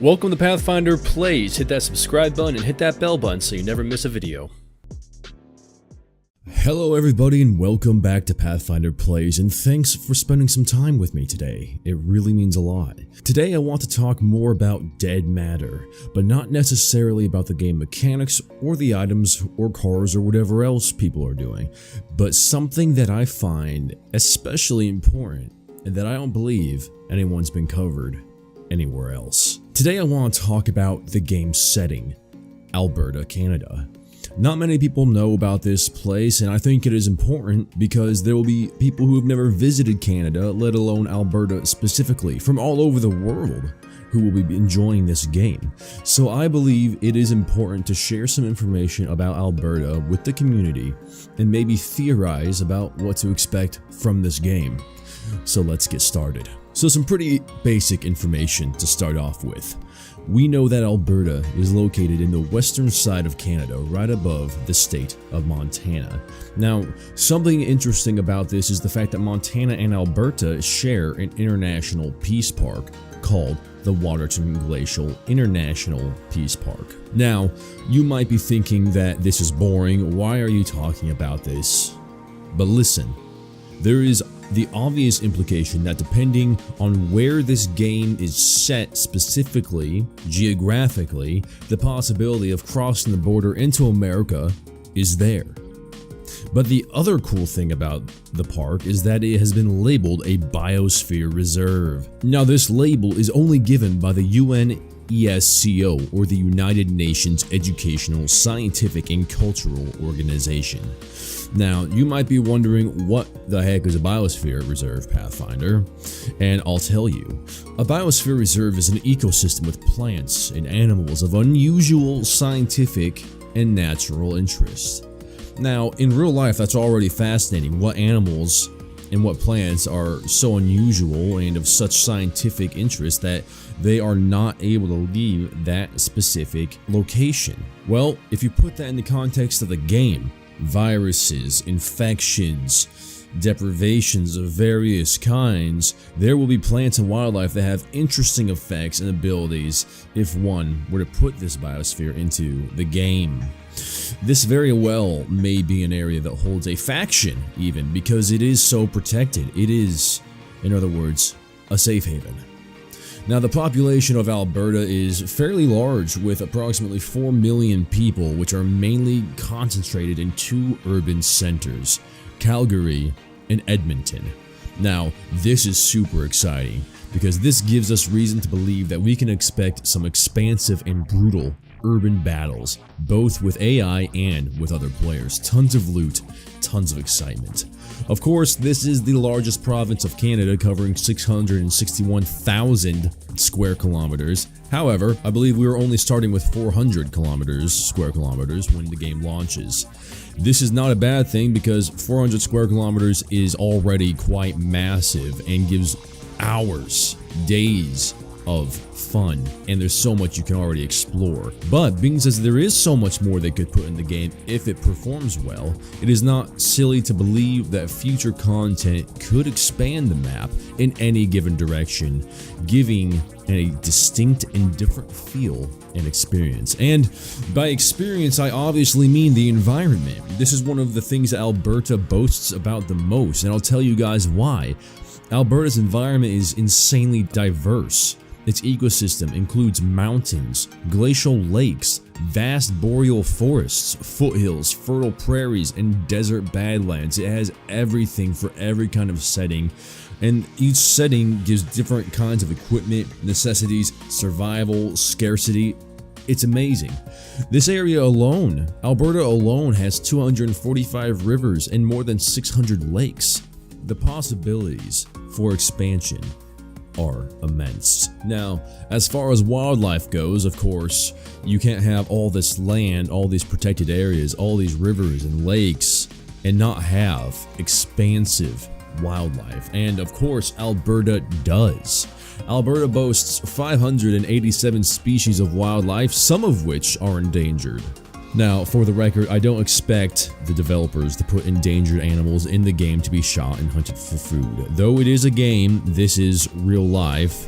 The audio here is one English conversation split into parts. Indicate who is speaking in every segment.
Speaker 1: Welcome to Pathfinder Plays. Hit that subscribe button and hit that bell button so you never miss a video.
Speaker 2: Hello everybody and welcome back to Pathfinder Plays, and thanks for spending some time with me today. It really means a lot. Today I want to talk more about dead matter, but not necessarily about the game mechanics or the items or cars or whatever else people are doing, but something that I find especially important and that I don't believe anyone's been covered anywhere else. Today I want to talk about the game setting, Alberta, Canada. Not many people know about this place, and I think it is important because there will be people who have never visited Canada, let alone Alberta specifically, from all over the world who will be enjoying this game. So I believe it is important to share some information about Alberta with the community and maybe theorize about what to expect from this game. So let's get started. So some pretty basic information to start off with. We know that Alberta is located in the western side of Canada, right above the state of Montana. Now, something interesting about this is the fact that Montana and Alberta share an international peace park called the Waterton Glacial International Peace Park. Now, you might be thinking that this is boring, why are you talking about this? But listen, there is the obvious implication that depending on where this game is set specifically, geographically, the possibility of crossing the border into America is there. But the other cool thing about the park is that it has been labeled a biosphere reserve. Now this label is only given by the UNESCO, or the United Nations Educational, Scientific and Cultural Organization. Now, you might be wondering what the heck is a biosphere reserve, Pathfinder, and I'll tell you. A biosphere reserve is an ecosystem with plants and animals of unusual scientific and natural interest. Now, in real life, that's already fascinating. What animals and what plants are so unusual and of such scientific interest that they are not able to leave that specific location? Well, if you put that in the context of the game, viruses, infections, deprivations of various kinds, there will be plants and wildlife that have interesting effects and abilities if one were to put this biosphere into the game. This very well may be an area that holds a faction even, because it is so protected. It is, in other words, a safe haven. Now, the population of Alberta is fairly large, with approximately 4 million people, which are mainly concentrated in two urban centers, Calgary and Edmonton. Now, this is super exciting because this gives us reason to believe that we can expect some expansive and brutal urban battles, both with AI and with other players. Tons of loot, tons of excitement. Of course, this is the largest province of Canada, covering 661,000 square kilometers. However, I believe we are only starting with 400 square kilometers when the game launches. This is not a bad thing because 400 square kilometers is already quite massive and gives hours, days of fun, and there's so much you can already explore. But being as there is so much more they could put in the game if it performs well, it is not silly to believe that future content could expand the map in any given direction, giving a distinct and different feel and experience. And by experience, I obviously mean the environment. This is one of the things that Alberta boasts about the most, and I'll tell you guys why. Alberta's environment is insanely diverse. Its ecosystem includes mountains, glacial lakes, vast boreal forests, foothills, fertile prairies, and desert badlands. It has everything for every kind of setting, and each setting gives different kinds of equipment, necessities, survival, scarcity. It's amazing. This area alone, Alberta alone, has 245 rivers and more than 600 lakes. The possibilities for expansion are immense. Now, as far as wildlife goes, of course, you can't have all this land, all these protected areas, all these rivers and lakes, and not have expansive wildlife. And of course, Alberta does. Alberta boasts 587 species of wildlife, some of which are endangered. Now, for the record, I don't expect the developers to put endangered animals in the game to be shot and hunted for food. Though it is a game, this is real life.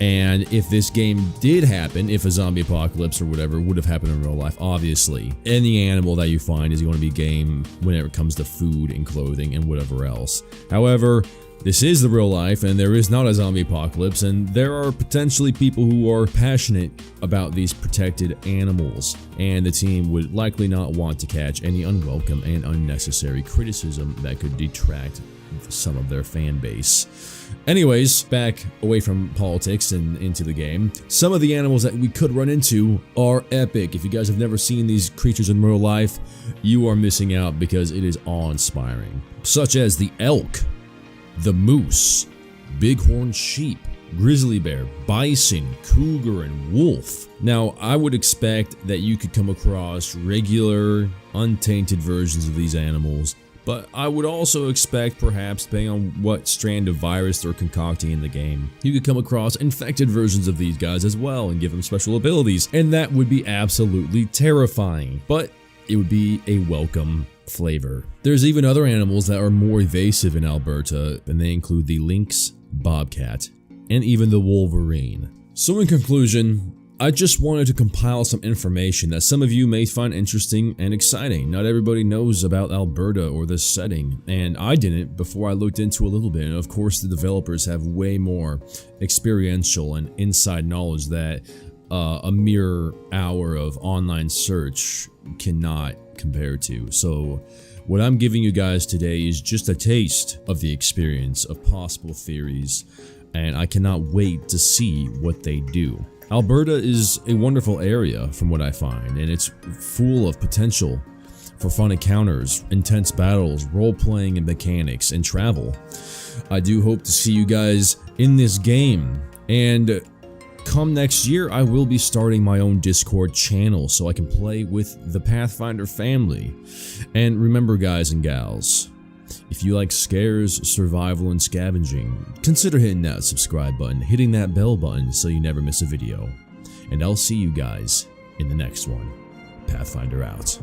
Speaker 2: And if this game did happen, if a zombie apocalypse or whatever would have happened in real life, obviously, any animal that you find is going to be game whenever it comes to food and clothing and whatever else. However, this is the real life, and there is not a zombie apocalypse, and there are potentially people who are passionate about these protected animals, and the team would likely not want to catch any unwelcome and unnecessary criticism that could detract some of their fan base. Anyways, back away from politics and into the game, some of the animals that we could run into are epic. If you guys have never seen these creatures in real life, you are missing out because it is awe-inspiring. Such as the elk, the moose, bighorn sheep, grizzly bear, bison, cougar, and wolf. Now, I would expect that you could come across regular, untainted versions of these animals, but I would also expect, perhaps, depending on what strand of virus they're concocting in the game, you could come across infected versions of these guys as well and give them special abilities, and that would be absolutely terrifying, but it would be a welcome flavor. There's even other animals that are more evasive in Alberta, and they include the lynx, bobcat, and even the wolverine. So in conclusion, I just wanted to compile some information that some of you may find interesting and exciting. Not everybody knows about Alberta or this setting, and I didn't before I looked into a little bit. And of course, the developers have way more experiential and inside knowledge that a mere hour of online search cannot compare to. So what I'm giving you guys today is just a taste of the experience of possible theories, and I cannot wait to see what they do. Alberta is a wonderful area from what I find, and it's full of potential for fun encounters, intense battles, role-playing and mechanics, and travel. I do hope to see you guys in this game, and come next year I will be starting my own Discord channel so I can play with the Pathfinder family. And remember, guys and gals, if you like scares, survival, and scavenging, consider hitting that subscribe button, hitting that bell button so you never miss a video. And I'll see you guys in the next one. Pathfinder out.